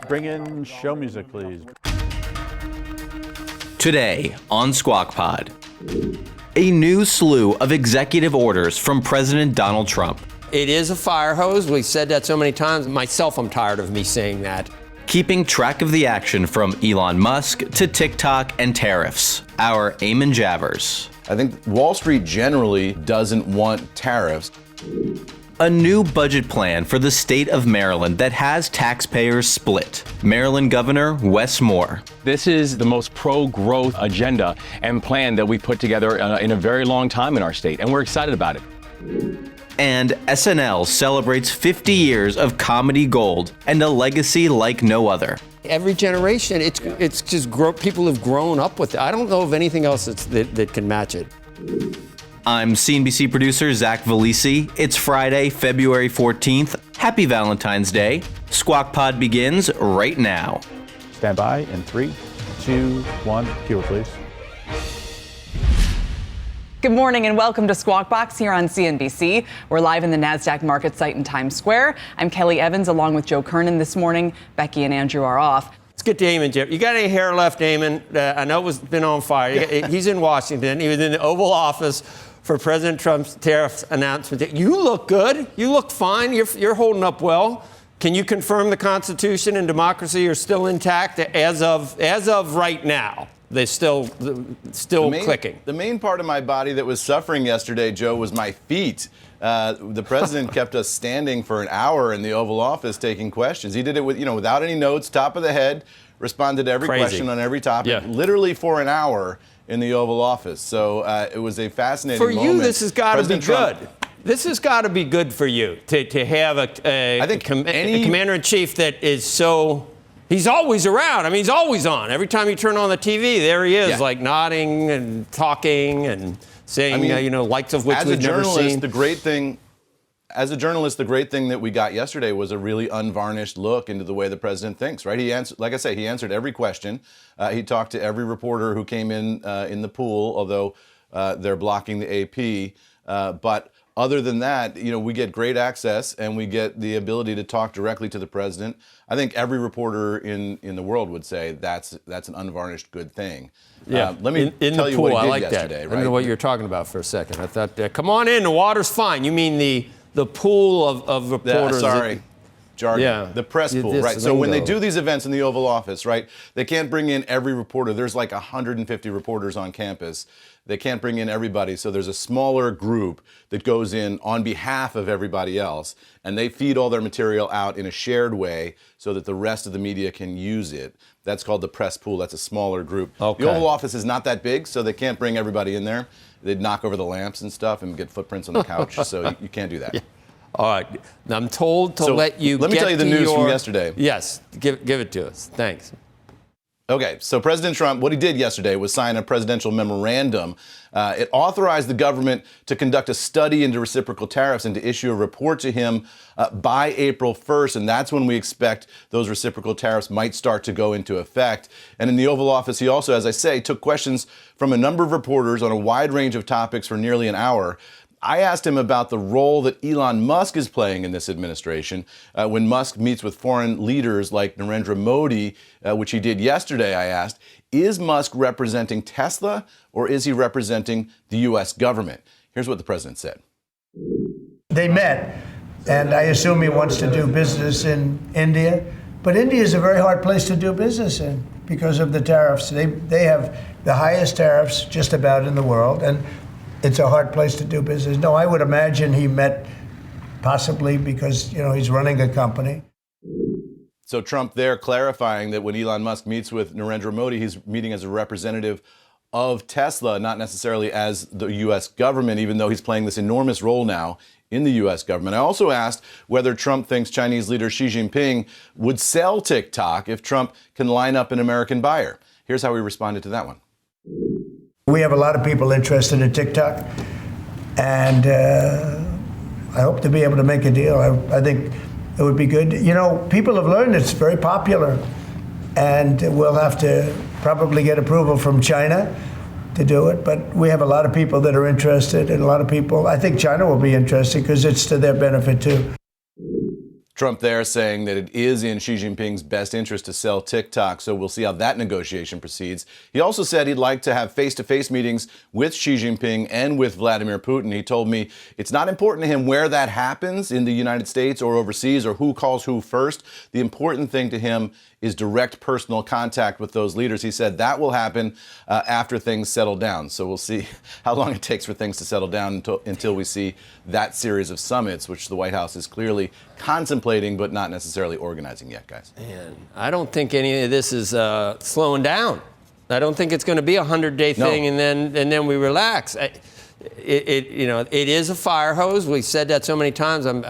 Bring in show music, please. Today on Squawk Pod, a new slew of executive orders from President Donald Trump. It is a fire hose. We've said that so many times. Myself, I'm tired of me saying that. Keeping track of the action from Elon Musk to TikTok and tariffs. Our Eamon Javers. I think Wall Street generally doesn't want tariffs. A new budget plan for the state of Maryland that has taxpayers split. Maryland Governor Wes Moore. This is the most pro-growth agenda and plan that we put together in a very long time in our state, and we're excited about it. And SNL celebrates 50 years of comedy gold and a legacy like no other. Every generation, it's just people have grown up with it. I don't know of anything else that can match it. I'm CNBC producer Zach Valisi. It's Friday, February 14th. Happy Valentine's Day. Squawk Pod begins right now. Stand by in 3, 2, 1. Cue, please. Good morning and welcome to Squawk Box here on CNBC. We're live in the NASDAQ market site in Times Square. I'm Kelly Evans along with Joe Kernen this morning. Becky and Andrew are off. Let's get to Eamon, Jeff. You got any hair left, Eamon? I know it's been on fire. He's in Washington. He was in the Oval Office for President Trump's tariff announcement. You look good. You look fine. You're holding up well. Can you confirm the Constitution and democracy are still intact as of right now? They're still clicking. The main part of my body that was suffering yesterday, Joe, was my feet. The president kept us standing for an hour in the Oval Office taking questions. He did it without any notes, top of the head, responded to every question on every topic, literally for an hour in the Oval Office. So it was a fascinating moment. For you, this has got to be good. This has got to be good for you to have a commander-in-chief that is so. He's always around. I mean, he's always on. Every time you turn on the TV, there he is, like nodding and talking and saying, likes of which we've never seen. As a journalist, the great thing that we got yesterday was a really unvarnished look into the way the president thinks, right? He answered, like I say, he answered every question. He talked to every reporter who came in the pool, although they're blocking the AP. But other than that, we get great access and we get the ability to talk directly to the president. I think every reporter in the world would say that's an unvarnished good thing. Yeah, let me tell you what he did yesterday. I don't know what you're talking about for a second. I thought, come on in, the water's fine. You mean the pool of reporters? Jargon. Yeah. The press pool, right? So when they do these events in the Oval Office, right, they can't bring in every reporter. There's like 150 reporters on campus. They can't bring in everybody. So there's a smaller group that goes in on behalf of everybody else, and they feed all their material out in a shared way so that the rest of the media can use it. That's called the press pool. That's a smaller group. Okay. The Oval Office is not that big, so they can't bring everybody in there. They'd knock over the lamps and stuff and get footprints on the couch, so you can't do that. Yeah. All right. Now, I'm told to let you Let me tell you the news from yesterday. Yes. Give it to us. Thanks. Okay. So President Trump, what he did yesterday was sign a presidential memorandum. It authorized the government to conduct a study into reciprocal tariffs and to issue a report to him by April 1st. And that's when we expect those reciprocal tariffs might start to go into effect. And in the Oval Office, he also, as I say, took questions from a number of reporters on a wide range of topics for nearly an hour. I asked him about the role that Elon Musk is playing in this administration. When Musk meets with foreign leaders like Narendra Modi, which he did yesterday, I asked, is Musk representing Tesla or is he representing the U.S. government? Here's what the president said. They met, and I assume he wants to do business in India. But India is a very hard place to do business in because of the tariffs. They have the highest tariffs just about in the world, and it's a hard place to do business. No, I would imagine he met possibly because, he's running a company. So Trump there clarifying that when Elon Musk meets with Narendra Modi, he's meeting as a representative of Tesla, not necessarily as the U.S. government, even though he's playing this enormous role now in the U.S. government. I also asked whether Trump thinks Chinese leader Xi Jinping would sell TikTok if Trump can line up an American buyer. Here's how he responded to that one. We have a lot of people interested in TikTok, and I hope to be able to make a deal. I think it would be good. People have learned it's very popular, and we'll have to probably get approval from China to do it. But we have a lot of people that are interested, and a lot of people, I think China will be interested because it's to their benefit too. Trump there saying that it is in Xi Jinping's best interest to sell TikTok, so we'll see how that negotiation proceeds. He also said he'd like to have face-to-face meetings with Xi Jinping and with Vladimir Putin. He told me it's not important to him where that happens in the United States or overseas or who calls who first. The important thing to him is direct personal contact with those leaders. He said that will happen after things settle down. So we'll see how long it takes for things to settle down until we see that series of summits, which the White House is clearly contemplating but not necessarily organizing yet, guys. And I don't think any of this is slowing down. I don't think it's going to be a 100-day thing and then we relax. It is a fire hose. We've said that so many times. I'm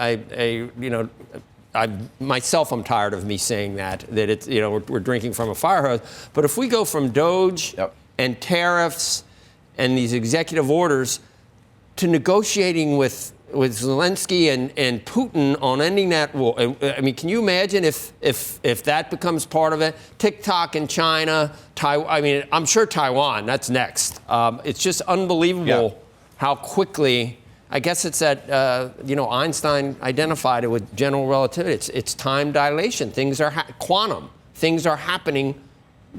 tired of me saying that it's, we're drinking from a fire hose. But if we go from Doge and tariffs and these executive orders to negotiating with Zelensky and Putin on ending that war, I mean, can you imagine if that becomes part of it? TikTok in China, I'm sure Taiwan, that's next. It's just unbelievable how quickly. I guess it's that, Einstein identified it with general relativity. It's time dilation. Things are quantum. Things are happening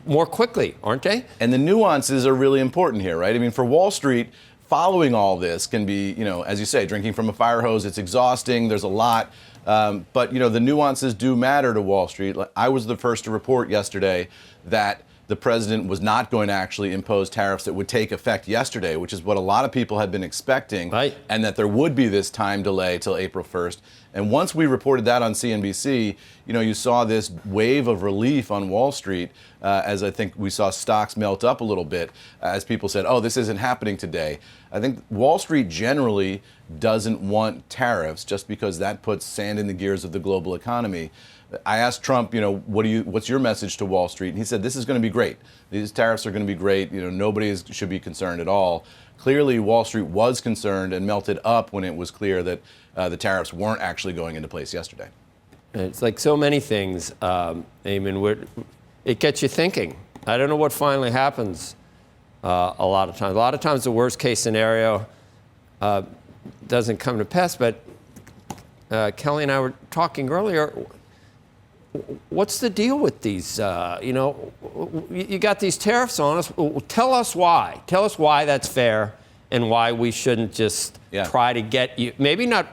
more quickly, aren't they? And the nuances are really important here, right? I mean, for Wall Street, following all this can be, as you say, drinking from a fire hose. It's exhausting. There's a lot. But, the nuances do matter to Wall Street. I was the first to report yesterday that the president was not going to actually impose tariffs that would take effect yesterday, which is what a lot of people had been expecting, right, and that there would be this time delay till April 1st. And once we reported that on CNBC, you saw this wave of relief on Wall Street, as I think we saw stocks melt up a little bit as people said, oh, this isn't happening today. I think Wall Street generally doesn't want tariffs just because that puts sand in the gears of the global economy. I asked Trump, what's your message to Wall Street? And he said, this is going to be great. These tariffs are going to be great. Nobody should be concerned at all. Clearly, Wall Street was concerned and melted up when it was clear that the tariffs weren't actually going into place yesterday. It's like so many things, Eamon, it gets you thinking. I don't know what finally happens a lot of times. A lot of times the worst case scenario doesn't come to pass, but Kelly and I were talking earlier. What's the deal with these? You got these tariffs on us. Tell us why. Tell us why that's fair and why we shouldn't just try to get you, maybe not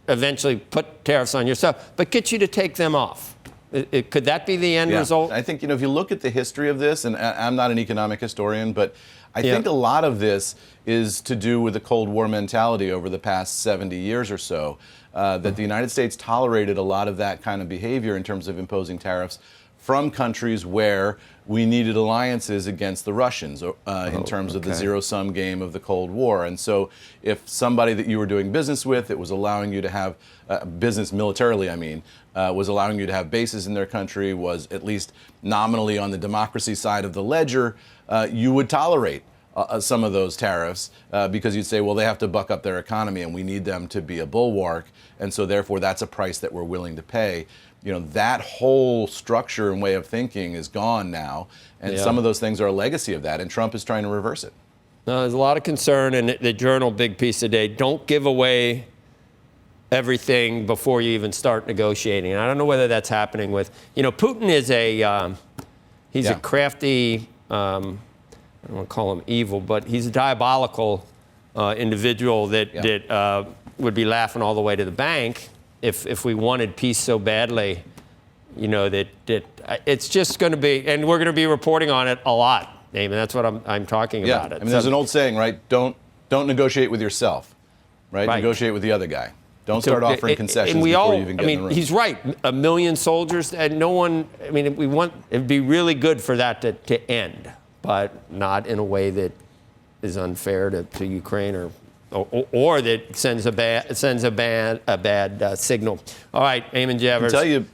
eventually put tariffs on yourself, but get you to take them off. Could that be the end result? I think, if you look at the history of this, and I'm not an economic historian, but I think a lot of this is to do with the Cold War mentality over the past 70 years or so. That the United States tolerated a lot of that kind of behavior in terms of imposing tariffs from countries where we needed alliances against the Russians in terms of the zero-sum game of the Cold War. And so if somebody that you were doing business with, it was allowing you to have business militarily, was allowing you to have bases in their country, was at least nominally on the democracy side of the ledger, you would tolerate some of those tariffs because you'd say, well, they have to buck up their economy and we need them to be a bulwark. And so therefore, that's a price that we're willing to pay. That whole structure and way of thinking is gone now. And some of those things are a legacy of that. And Trump is trying to reverse it. No, there's a lot of concern in the Journal big piece today. Don't give away everything before you even start negotiating. And I don't know whether that's happening with, Putin is he's a crafty, I don't want to call him evil, but he's a diabolical individual that would be laughing all the way to the bank if we wanted peace so badly, that it's just going to be, and we're going to be reporting on it a lot, Eamon. That's what I'm talking about. There's an old saying, right? Don't negotiate with yourself, right? Negotiate with the other guy. Don't start offering concessions before you even get in the room. He's right. 1 million soldiers, and no one. It'd be really good for that to end, but not in a way that is unfair to Ukraine or that sends a bad signal. All right, Eamon Javers. I tell you,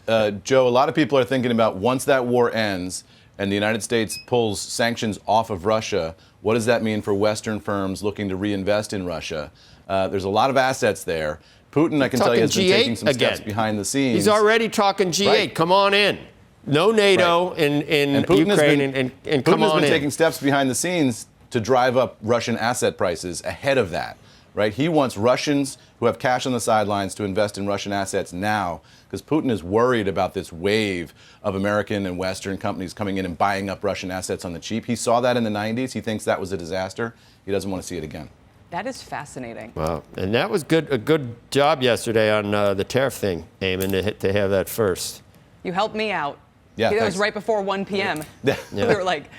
Joe, a lot of people are thinking about once that war ends and the United States pulls sanctions off of Russia, what does that mean for Western firms looking to reinvest in Russia? There's a lot of assets there. Putin, I can tell you, has been taking some steps behind the scenes. He's already talking G8. Right. Come on in. No NATO in Ukraine and come on in. Putin has been taking steps behind the scenes to drive up Russian asset prices ahead of that. right? He wants Russians who have cash on the sidelines to invest in Russian assets now, because Putin is worried about this wave of American and Western companies coming in and buying up Russian assets on the cheap. He saw that in the 90s. He thinks that was a disaster. He doesn't want to see it again. That is fascinating. Wow. And that was a good job yesterday on the tariff thing, Eamon, to have that first. You helped me out. Yeah, That thanks. was right before 1 p.m. Yeah. We were like,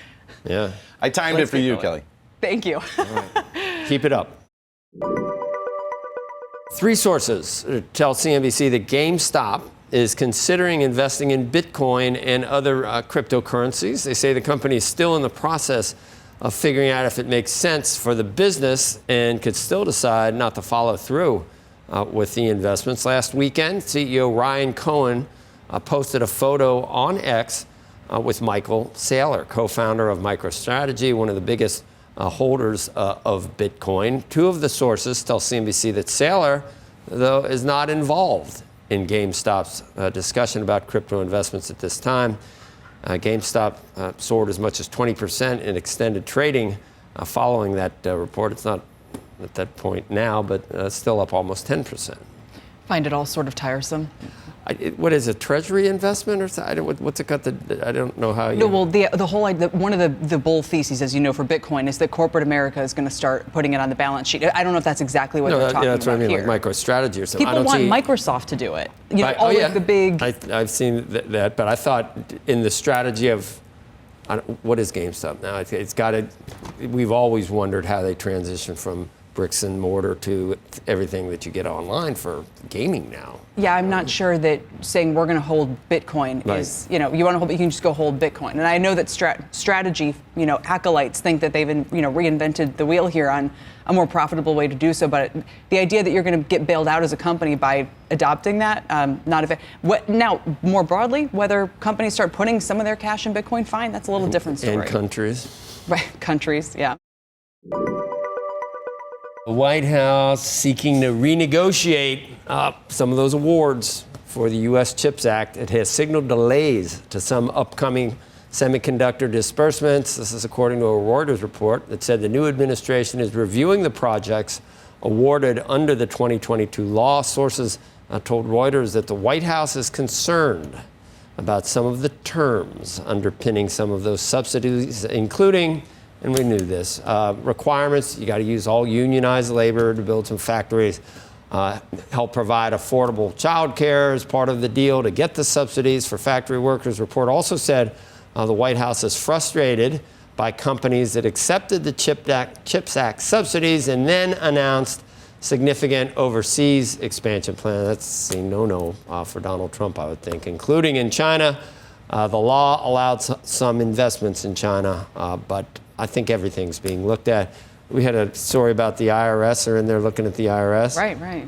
Yeah. I timed it Let's for get you, going. Kelly. thank you. Keep it up. 3 sources tell CNBC that GameStop is considering investing in Bitcoin and other cryptocurrencies. They say the company is still in the process of figuring out if it makes sense for the business and could still decide not to follow through with the investments. Last weekend, CEO Ryan Cohen posted a photo on X with Michael Saylor, co-founder of MicroStrategy, one of the biggest holders of Bitcoin. 2 of the sources tell CNBC that Saylor, though, is not involved in GameStop's discussion about crypto investments at this time. GameStop soared as much as 20% in extended trading following that report. It's not at that point now, but still up almost 10%. Find it all sort of tiresome. What is it, treasury investment or something? What's it got? I don't know how you... No, well, the whole one of the bull theses, as you know, for Bitcoin is that corporate America is going to start putting it on the balance sheet. I don't know if that's exactly what they're talking about. Yeah, that's what I mean, here. like MicroStrategy or something. People want Microsoft to do it. You know, all of the big... I've seen that, but I thought in the strategy of... what is GameStop now? It's got to... We've always wondered how they transition from bricks and mortar to everything that you get online for gaming now. Yeah, I'm not sure that saying we're going to hold Bitcoin is, you want to hold, you can just go hold Bitcoin. And I know that strategy, acolytes think that they've, reinvented the wheel here on a more profitable way to do so. But the idea that you're going to get bailed out as a company by adopting that, not if it. Now, more broadly, whether companies start putting some of their cash in Bitcoin, fine, that's a little different story. And countries. Right, countries, yeah. The White House seeking to renegotiate some of those awards for the U.S. CHIPS Act. It has signaled delays to some upcoming semiconductor disbursements. This is according to a Reuters report that said the new administration is reviewing the projects awarded under the 2022 law. Sources told Reuters that the White House is concerned about some of the terms underpinning some of those subsidies, including, and we knew this, requirements. You got to use all unionized labor to build some factories, help provide affordable child care as part of the deal to get the subsidies for factory workers. Report also said the White House is frustrated by companies that accepted the CHIPS Act subsidies and then announced significant overseas expansion plan. That's a no-no for Donald Trump, I would think, including in China. The law allowed some investments in China, but I think everything's being looked at. We had a story about the IRS, or in there looking at the IRS. Right.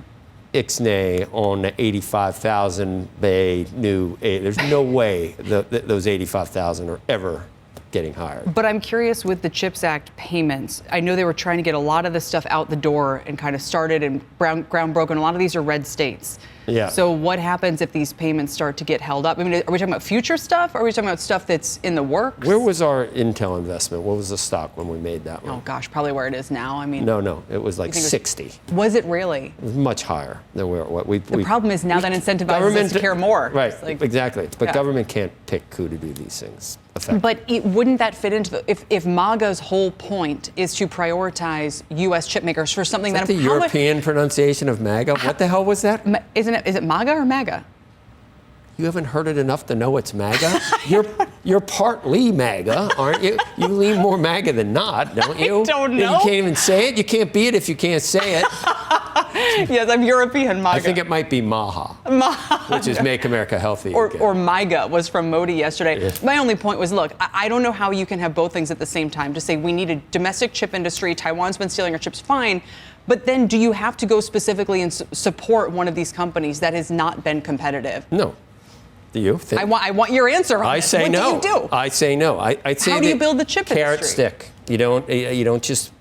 Ixnay on 85,000 Bay new. There's no way those 85,000 are ever getting hired. But I'm curious with the CHIPS Act payments. I know they were trying to get a lot of this stuff out the door and kind of started and ground broken. A lot of these are red states. Yeah. So what happens if these payments start to get held up? I mean, are we talking about future stuff? Or are we talking about stuff that's in the works? Where was our Intel investment? What was the stock when we made that one? Oh gosh, probably where it is now. I mean, No, it was like 60. Was it really? It was much higher than what we. The problem is now that incentivizes us to care more. Right, It's like, exactly. But yeah. government can't pick who to do these things. But wouldn't that fit into if MAGA's whole point is to prioritize U.S. chip makers for something Is that the European pronunciation of MAGA? What the hell was that? Is it MAGA or MAGA? You haven't heard it enough to know it's MAGA? You're partly MAGA, aren't you? You lean more MAGA than not, don't you? I don't know. You can't even say it. You can't be it if you can't say it. Yes, I'm European MAGA. I think it might be MAHA, which is Make America Healthy Again. Or MIGA was from Modi yesterday. Yeah. My only point was, look, I don't know how you can have both things at the same time. To say we need a domestic chip industry, Taiwan's been stealing our chips, fine. But then do you have to go specifically and support one of these companies that has not been competitive? No. Do you think? I want your answer on I this. say what no. do you do? I say no. I'd say how do you build the chip carrot industry? stick. You don't just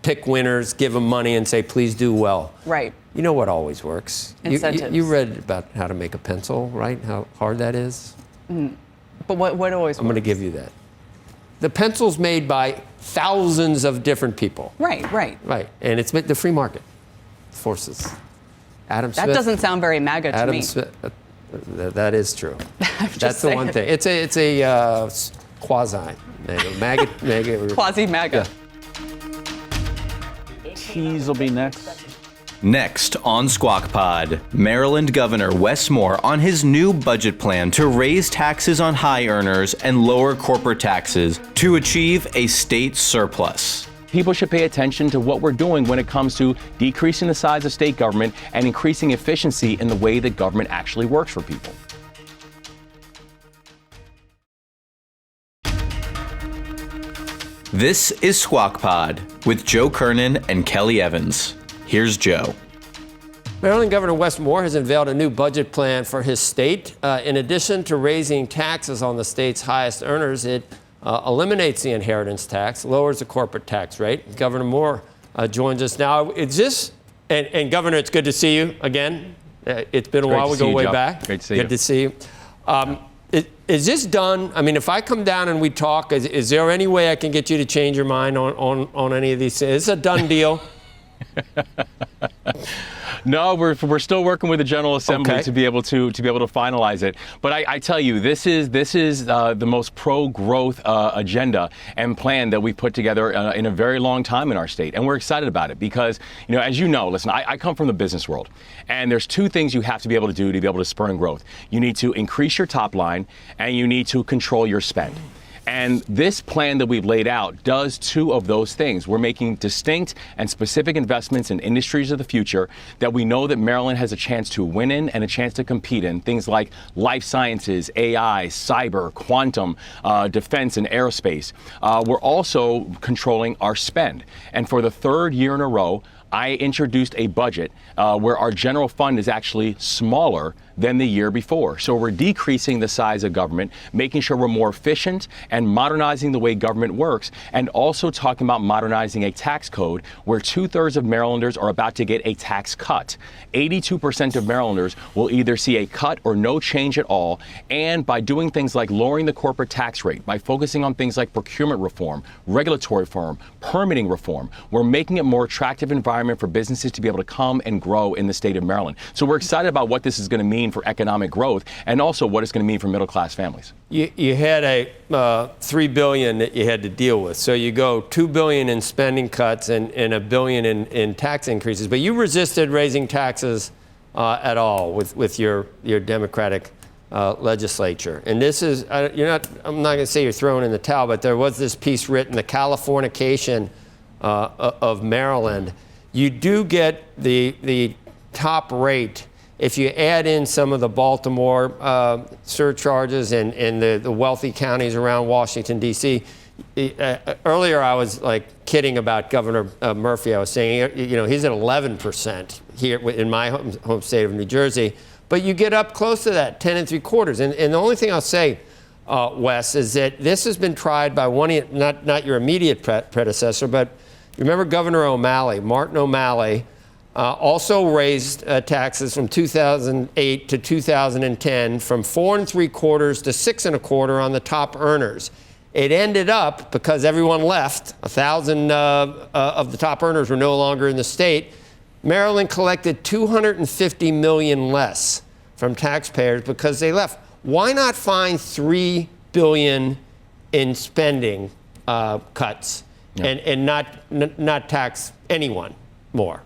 pick winners, give them money, and say please do well. Right. You know what always works? Incentives. You read about how to make a pencil, right? How hard that is. But what always? I'm going to give you that. The pencil's made by thousands of different people. Right. Right, and it's the free market. forces. Adam Smith. That doesn't sound very MAGA to Adam me. Smith. That is true. That's the saying. one thing. It's a quasi MAGA. Quasi MAGA. Tease will be next. Next on Squawk Pod, Maryland Governor Wes Moore on his new budget plan to raise taxes on high earners and lower corporate taxes to achieve a state surplus. People should pay attention to what we're doing when it comes to decreasing the size of state government and increasing efficiency in the way that government actually works for people. This is Squawk Pod with Joe Kernen and Kelly Evans. Here's Joe. Maryland Governor Wes Moore has unveiled a new budget plan for his state. In addition to raising taxes on the state's highest earners, it eliminates the inheritance tax, lowers the corporate tax rate. Governor Moore joins us now. And Governor, it's good to see you again. It's been a while. We go way back. Great to see you. Good to see you. Is this done? I mean, if I come down and we talk, is there any way I can get you to change your mind on any of these things? Is it a done deal? No, we're still working with the General Assembly to be able to finalize it. But I tell you, this is the most pro-growth agenda and plan that we've put together in a very long time in our state, and we're excited about it because, as you know, listen, I come from the business world, and there's two things you have to be able to do to be able to spur growth. You need to increase your top line, and you need to control your spend. And this plan that we've laid out does two of those things. We're making distinct and specific investments in industries of the future that we know that Maryland has a chance to win in and a chance to compete in. Things like life sciences, AI, cyber, quantum, defense, and aerospace. We're also controlling our spend. And for the third year in a row, I introduced a budget where our general fund is actually smaller than the year before. So we're decreasing the size of government, making sure we're more efficient and modernizing the way government works, and also talking about modernizing a tax code where 2/3 of Marylanders are about to get a tax cut. 82% of Marylanders will either see a cut or no change at all. And by doing things like lowering the corporate tax rate, by focusing on things like procurement reform, regulatory reform, permitting reform, we're making it a more attractive environment for businesses to be able to come and grow in the state of Maryland. So we're excited about what this is going to mean for economic growth and also what it's going to mean for middle-class families. You had a $3 billion that you had to deal with. So you go $2 billion in spending cuts and $1 billion in tax increases. But you resisted raising taxes at all with your Democratic legislature. And this is, I'm not going to say you're throwing in the towel, but there was this piece written, The Californication of Maryland. You do get the top rate if you add in some of the Baltimore surcharges and the wealthy counties around Washington, D.C. Earlier, I was kidding about Governor Murphy. I was saying, he's at 11% here in my home state of New Jersey. But you get up close to that, 10 3/4. And the only thing I'll say, Wes, is that this has been tried by not your immediate predecessor, but remember Governor O'Malley, Martin O'Malley, also raised taxes from 2008 to 2010 from 4 3/4 to 6 1/4 on the top earners. It ended up, because everyone left, 1,000 of the top earners were no longer in the state, Maryland collected $250 million less from taxpayers because they left. Why not find $3 billion in spending cuts and not tax anyone more?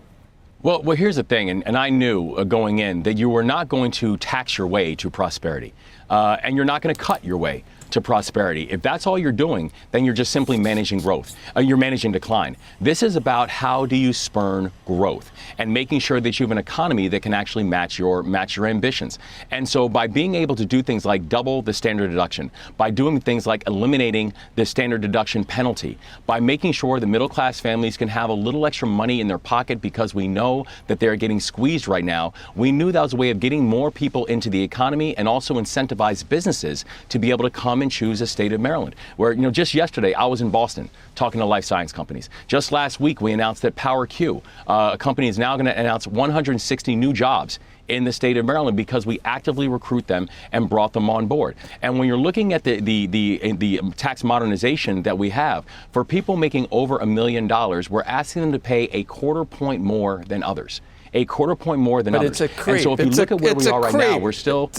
Well, here's the thing, and I knew going in that you were not going to tax your way to prosperity, and you're not going to cut your way to prosperity. If that's all you're doing, then you're just simply managing growth. You're managing decline. This is about how do you spur growth and making sure that you have an economy that can actually match your ambitions. And so by being able to do things like double the standard deduction, by doing things like eliminating the standard deduction penalty, by making sure that middle class families can have a little extra money in their pocket because we know that they're getting squeezed right now, we knew that was a way of getting more people into the economy and also incentivize businesses to be able to come and choose a state of Maryland. Where, just yesterday I was in Boston talking to life science companies. Just last week we announced that PowerQ, a company, is now going to announce 160 new jobs in the state of Maryland because we actively recruit them and brought them on board. And when you're looking at the tax modernization that we have, for people making over $1 million, we're asking them to pay a 1/4 point more than others. a quarter point more than others. But it's a creep. And so if you look at where we are right now, we're still.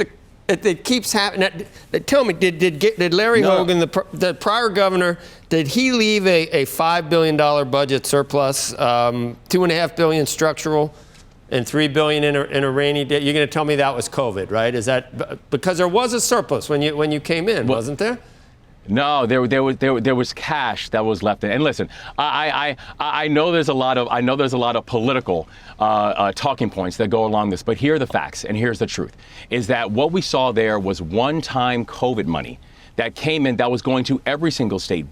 It keeps happening. Tell me, did Larry Hogan, the prior governor, did he leave a $5 billion budget surplus, $2.5 billion structural, and $3 billion in a rainy day? You're going to tell me that was COVID, right? Is that because there was a surplus when you came in, wasn't there? No, there was cash that was left in. And listen, I know there's a lot of political talking points that go along this, but here are the facts, and here's the truth: is that what we saw there was one-time COVID money that came in that was going to every single state.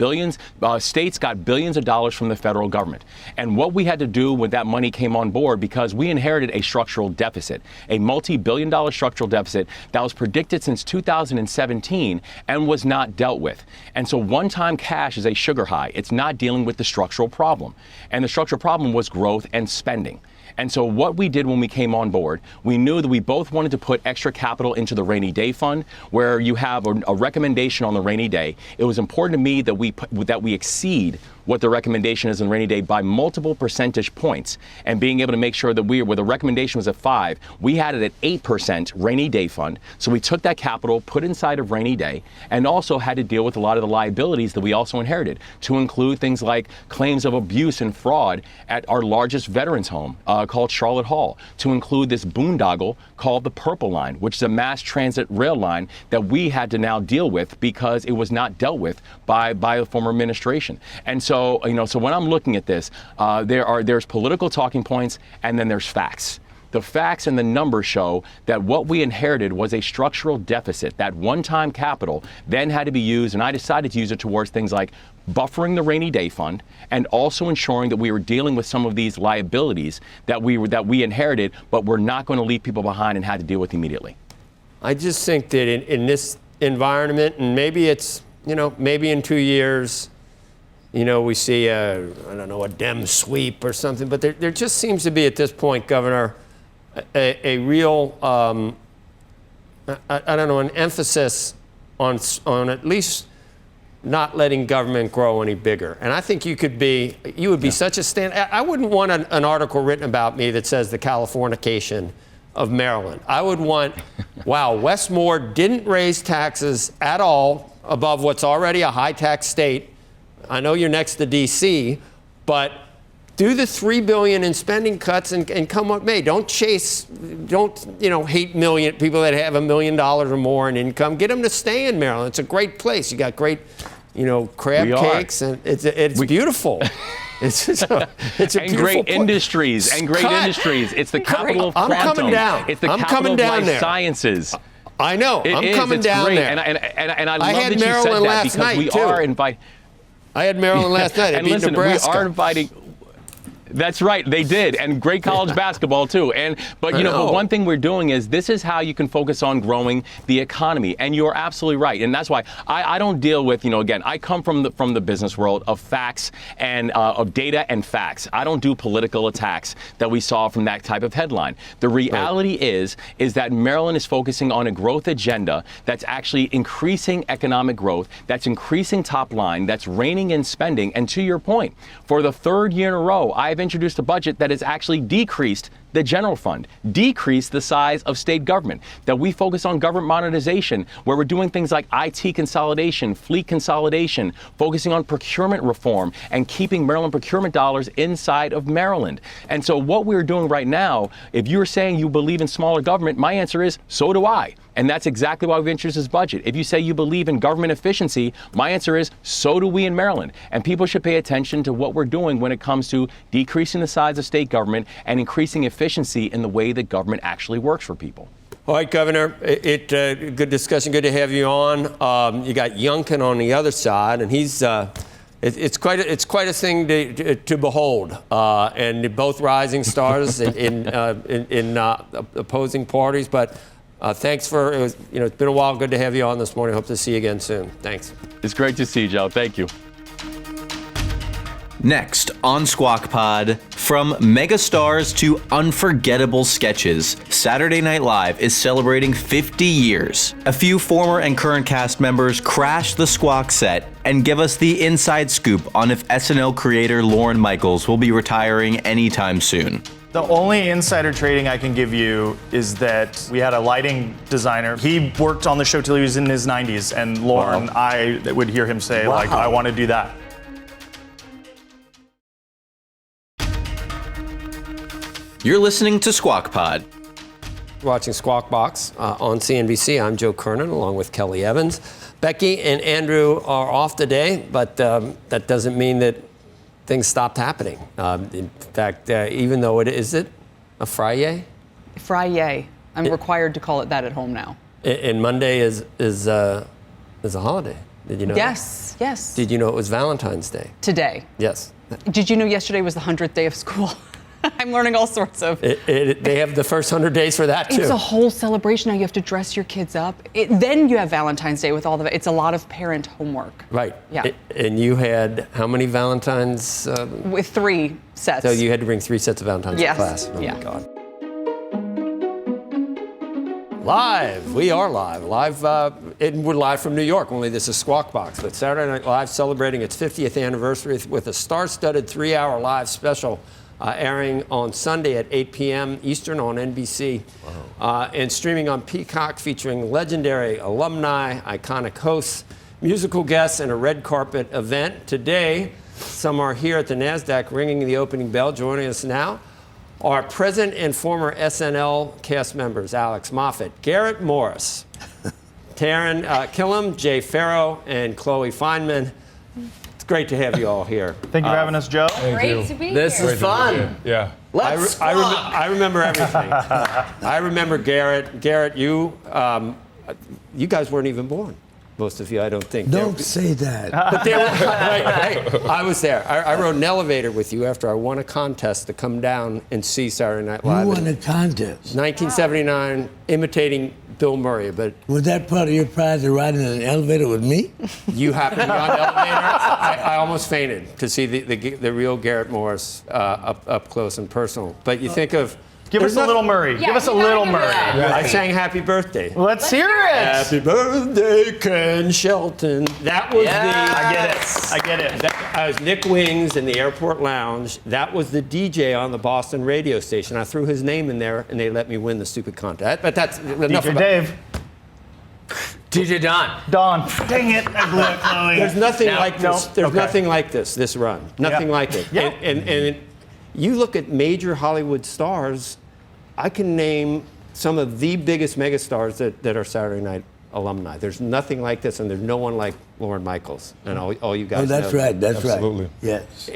States got billions of dollars from the federal government. And what we had to do when that money came on board, because we inherited a structural deficit, a multi-billion-dollar structural deficit that was predicted since 2017 and was not dealt with. And so one-time cash is a sugar high. It's not dealing with the structural problem. And the structural problem was growth and spending. And so what we did when we came on board, we knew that we both wanted to put extra capital into the rainy day fund, where you have a recommendation on the rainy day. It was important to me that we exceed what the recommendation is in rainy day by multiple percentage points, and being able to make sure that where the recommendation was at 5, we had it at 8% rainy day fund. So we took that capital, put inside of rainy day, and also had to deal with a lot of the liabilities that we also inherited, to include things like claims of abuse and fraud at our largest veterans home called Charlotte Hall, to include this boondoggle called the Purple Line, which is a mass transit rail line that we had to now deal with because it was not dealt with by the former administration. And so when I'm looking at this, there's political talking points, and then there's facts. The facts and the numbers show that what we inherited was a structural deficit. That one-time capital then had to be used, and I decided to use it towards things like buffering the rainy day fund, and also ensuring that we were dealing with some of these liabilities that we inherited, but we're not going to leave people behind and had to deal with immediately. I just think that in this environment, and maybe it's, maybe in 2 years, we see a Dem sweep or something, but there just seems to be at this point, Governor, a real, an emphasis on at least not letting government grow any bigger. And I think you would be such a stand. I wouldn't want an article written about me that says the Californication of Maryland. I would want, wow, Wes Moore didn't raise taxes at all above what's already a high tax state. I know you're next to DC, but do the $3 billion in spending cuts and come what may. Don't hate people that have $1 million or more in income. Get them to stay in Maryland. It's a great place. You got great, crab cakes, and it's beautiful. It's a and great industries and great industries. It's the capital of quantum. I'm coming down. It's the capital of life sciences. I know. I'm coming down there. And I love that you said that, because we are inviting. I had Maryland last night. And listen, Nebraska. We are inviting. That's right, they did, and great college basketball too. But one thing we're doing is this is how you can focus on growing the economy. And you're absolutely right, and that's why I don't deal with again. I come from the business world of facts and of data and facts. I don't do political attacks that we saw from that type of headline. The reality is that Maryland is focusing on a growth agenda that's actually increasing economic growth, that's increasing top line, that's reining in spending. And to your point, for the third year in a row, I've introduced a budget that has actually decreased the general fund, decreased the size of state government, that we focus on government modernization, where we're doing things like IT consolidation, fleet consolidation, focusing on procurement reform, and keeping Maryland procurement dollars inside of Maryland. And so what we're doing right now, if you're saying you believe in smaller government, my answer is, so do I. And that's exactly why we've introduced this budget. If you say you believe in government efficiency, my answer is, so do we in Maryland. And people should pay attention to what we're doing when it comes to decreasing the size of state government and increasing efficiency in the way that government actually works for people. All right, Governor, good discussion. Good to have you on. You got Youngkin on the other side, and he's it's quite a thing to behold. And both rising stars in opposing parties, but. Thanks it's been a while. Good to have you on this morning. Hope to see you again soon. Thanks. It's great to see you, Joe. Thank you. Next on Squawk Pod, from megastars to unforgettable sketches, Saturday Night Live is celebrating 50 years. A few former and current cast members crash the Squawk set and give us the inside scoop on if SNL creator Lorne Michaels will be retiring anytime soon. The only insider trading I can give you is that we had a lighting designer. He worked on the show till he was in his 90s, and Lauren, I would hear him say, like, I want to do that. You're listening to Squawk Pod. Watching Squawk Box on CNBC. I'm Joe Kernen, along with Kelly Evans. Becky and Andrew are off today, but that doesn't mean that things stopped happening. In fact, even though is it a Friday? Friday. I'm required to call it that at home now. And Monday is a holiday. Did you know? Yes, yes. Did you know it was Valentine's Day? Today. Yes. Did you know yesterday was the 100th day of school? I'm learning all sorts of. They have the first 100 days for that, too. It's a whole celebration. Now you have to dress your kids up. Then you have Valentine's Day with all the. It's a lot of parent homework. Right. Yeah. And you had how many Valentines? With 3 sets. So you had to bring 3 sets of Valentines to Yes. class. Oh, Yeah. my God. Live. We are live. We're live from New York, only this is Squawk Box. But Saturday Night Live celebrating its 50th anniversary with a star-studded 3-hour live special airing on Sunday at 8 p.m. Eastern on NBC. Wow. And streaming on Peacock, featuring legendary alumni, iconic hosts, musical guests, and a red carpet event. Today, some are here at the NASDAQ ringing the opening bell. Joining us now are present and former SNL cast members Alex Moffat, Garrett Morris, Taran Killam, Pharoah, and Chloe Fineman. It's great to have you all here. Thank you for having us, Joe. Great to be here. This is fun. Yeah. I remember everything. I remember Garrett. Garrett, you guys weren't even born. Most of you, I don't think. Don't say that. But they were, I was there. I rode an elevator with you after I won a contest to come down and see Saturday Night Live. You won a contest. 1979, imitating Bill Murray. But was that part of your prize to ride in an elevator with me? you happened to be on the elevator. I almost fainted to see the real Garrett Morris up close and personal. But you think of. Give us a little Murray. Yeah, Give us a little Murray. I sang Happy Birthday. Let's hear it. Happy birthday, Ken Shelton. That was I get it. That was Nick Wings in the airport lounge. That was the DJ on the Boston radio station. I threw his name in there, and they let me win the stupid contest. But that's enough DJ about Dave. DJ Don. Don. Dang it. I blew it, Chloe. There's nothing like this. Nope. There's Okay. nothing like this run. Nothing like it. Yep. And you look at major Hollywood stars, I can name some of the biggest megastars that are Saturday Night alumni. There's nothing like this, and there's no one like Lorne Michaels, and all you guys Oh, that's know. right. That's Absolutely. right. Yes.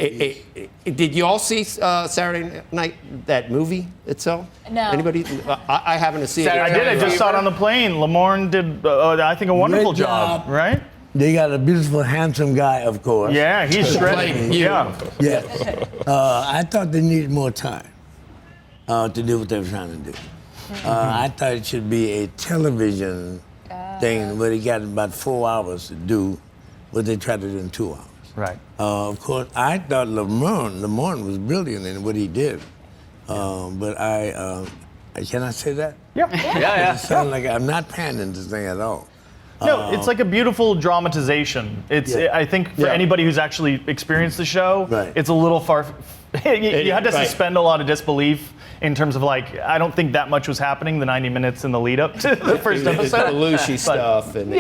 Did you all see Saturday Night, that movie itself? No. Anybody? I haven't seen it. I did. I just saw it on the plane. Lamorne did, I think, a wonderful Great job. job. Right? They got a beautiful, handsome guy, of course. Yeah, he's shredding. Yeah. Yes. I thought they needed more time to do what they were trying to do. I thought it should be a television thing where they got about 4 hours to do what they tried to do in 2 hours. Right. Of course, I thought Lamorne was brilliant in what he did. But can I say that? Yeah. It sounds like I'm not panning this thing at all. No, it's like a beautiful dramatization. I think for anybody who's actually experienced the show, Right. it's a little far. You had to Right. suspend a lot of disbelief in terms of I don't think that much was happening the 90 minutes in the lead up to the first episode. The Belushi stuff. And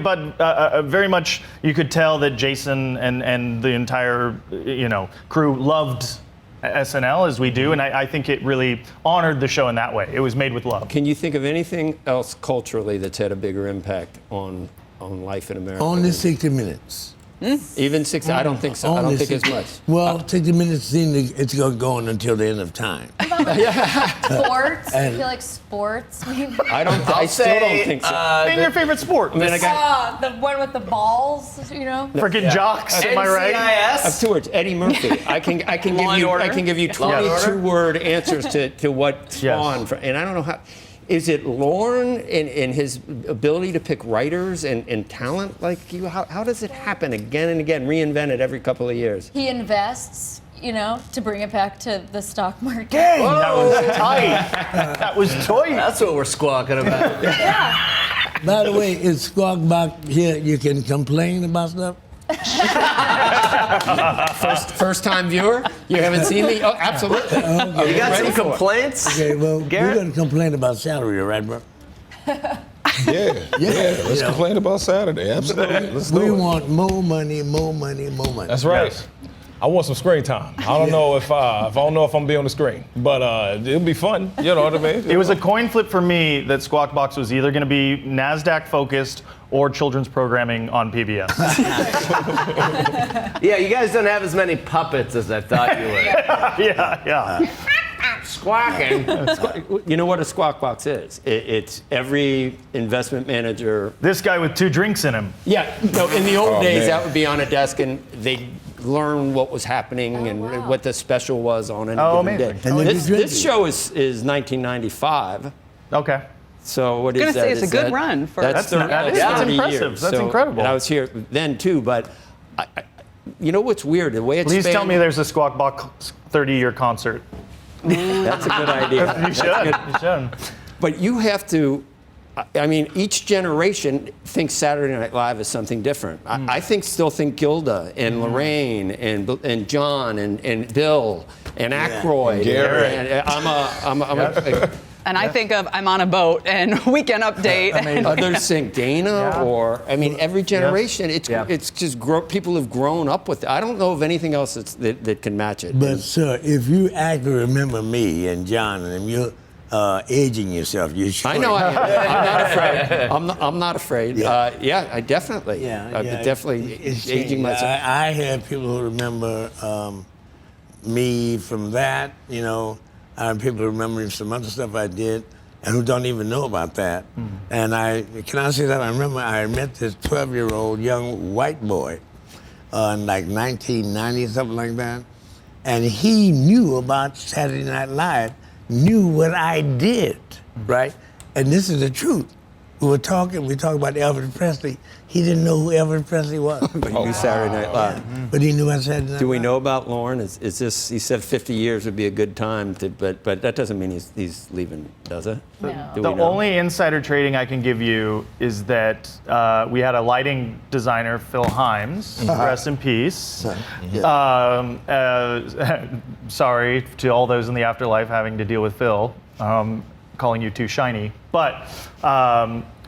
But very much you could tell that Jason and the entire crew loved SNL as we do, and I think it really honored the show in that way. It was made with love. Can you think of anything else culturally that's had a bigger impact on life in America? Only 60 Minutes. Even 60? I don't think so. I don't think as much. Well, 60 Minutes seems it's going until the end of time. Sports. I And- feel like sports. Maybe. I still don't think so. Name your favorite sport. The one with the balls. Freaking jocks. Am I right? I have 2 words. Eddie Murphy. I can give you 22-word answers to what spawned. And I don't know how. Is it Lorne and his ability to pick writers and talent like you? How does it happen again and again, reinvented every couple of years? He invests, to bring it back to the stock market. Dang, that was tight. That was tight. That's what we're squawking about. By the way, is Squawk Box here? You can complain about stuff? First time viewer? You haven't seen me? Oh, absolutely. You got some complaints? Okay, well, Garrett? we're going to complain about salary, right, bro? Yeah. Let's complain about Saturday. Absolutely. Let's do We it. want more money, more money, more money. That's right. Yes. I want some screen time. I don't know if I don't know if I'm gonna be on the screen, but it'll be fun. You know what I mean? It was a coin flip for me that Squawk Box was either going to be NASDAQ focused or children's programming on PBS. Yeah, you guys don't have as many puppets as I thought you would. yeah. Squawking. You know what a Squawk Box is? It's every investment manager. This guy with 2 drinks in him. Yeah, no, in the old days, man. that would be on a desk and they'd learn what was happening and what the special was on any Oh, given amazing. day. And then This, you drink this it. show is 1995. Okay. So what I was is gonna that? say, it's a Is good that- run for- That's That's 30 impressive. years. That's So- incredible. And I was here then too, but you know what's weird? The way it's Please tell me there's a Squawk Box 30-year concert. That's a good idea. You should. You should. But you have to, I mean, each generation thinks Saturday Night Live is something different. I still think Gilda and Lorraine and John and Bill and Aykroyd. And Garrett. And I'm a And I think of I'm on a boat and Weekend Update. others think Dana or, I mean, every generation, it's just people have grown up with it. I don't know of anything else that can match it. But, sir, if you actually remember me and John and them, you're aging yourself. You should. I know I am. I'm not afraid. I'm not afraid. Yeah. I definitely. I'm definitely It's aging changed. myself. I have people who remember me from that, you know. I have people who remember some other stuff I did and who don't even know about that. And can I say that? I remember I met this 12-year-old young white boy in like 1990, something like that. And he knew about Saturday Night Live, knew what I did, right? And this is the truth. We talked about Elvis Presley. He didn't know who Elvis Presley was. But he knew Saturday Night Live. But he knew I Saturday Night Live. Do we know about Lauren? Is this? He said 50 years would be a good time to, but that doesn't mean he's leaving, does it? No. Do The we know? only insider trading I can give you is that we had a lighting designer, Phil Himes, rest in peace. Sorry to all those in the afterlife having to deal with Phil, calling you too shiny. But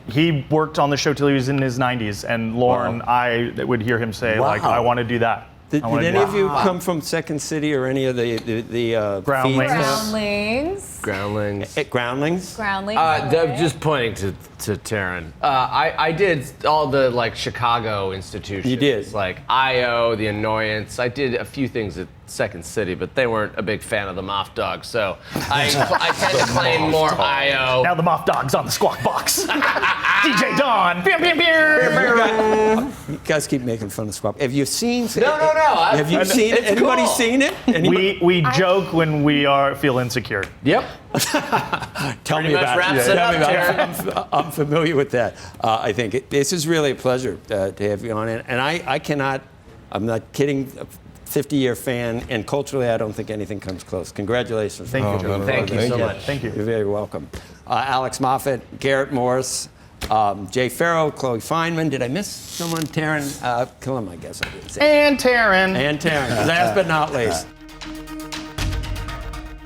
he worked on the show till he was in his 90s, and Lauren, I would hear him say, like, I want to do that. Did any of you come from Second City or any of the Groundlings. feeds? Groundlings. Groundlings. Groundlings. Just pointing to Taran. I did all the like Chicago institutions. You did? Like IO, the Annoyance. I did a few things at Second City, but they weren't a big fan of the Moff Dog, so I tend to claim more IO. Now the Moff Dog's on the Squawk Box. DJ Don. Pew, pew, pew. You guys keep making fun of Squawk. Have you seen? No. Have you seen it? It's Anybody cool. seen it? Anybody? We joke when we feel insecure. Yep. Tell me much about wraps it. it Tell up, me about it. I'm familiar with that. I think this is really a pleasure to have you on. And I cannot, I'm not kidding, a 50-year fan, and culturally, I don't think anything comes close. Congratulations. Thank you, John. Thank you so much. Thank you. You're very welcome. Alex Moffat, Garrett Morris, Jay Pharoah, Chloe Fineman. Did I miss someone? Taran Killam, I guess I did say. And Taran. And Taran, last but not least.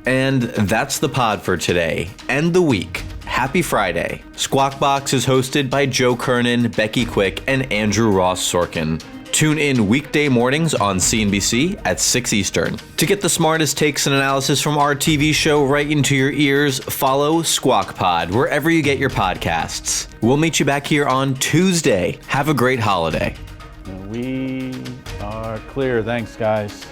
And that's the pod for today and the week. Happy Friday. Squawk Box is hosted by Joe Kernen, Becky Quick, and Andrew Ross Sorkin. Tune in weekday mornings on CNBC at 6 Eastern. To get the smartest takes and analysis from our TV show right into your ears, follow Squawk Pod wherever you get your podcasts. We'll meet you back here on Tuesday. Have a great holiday. We are clear. Thanks, guys.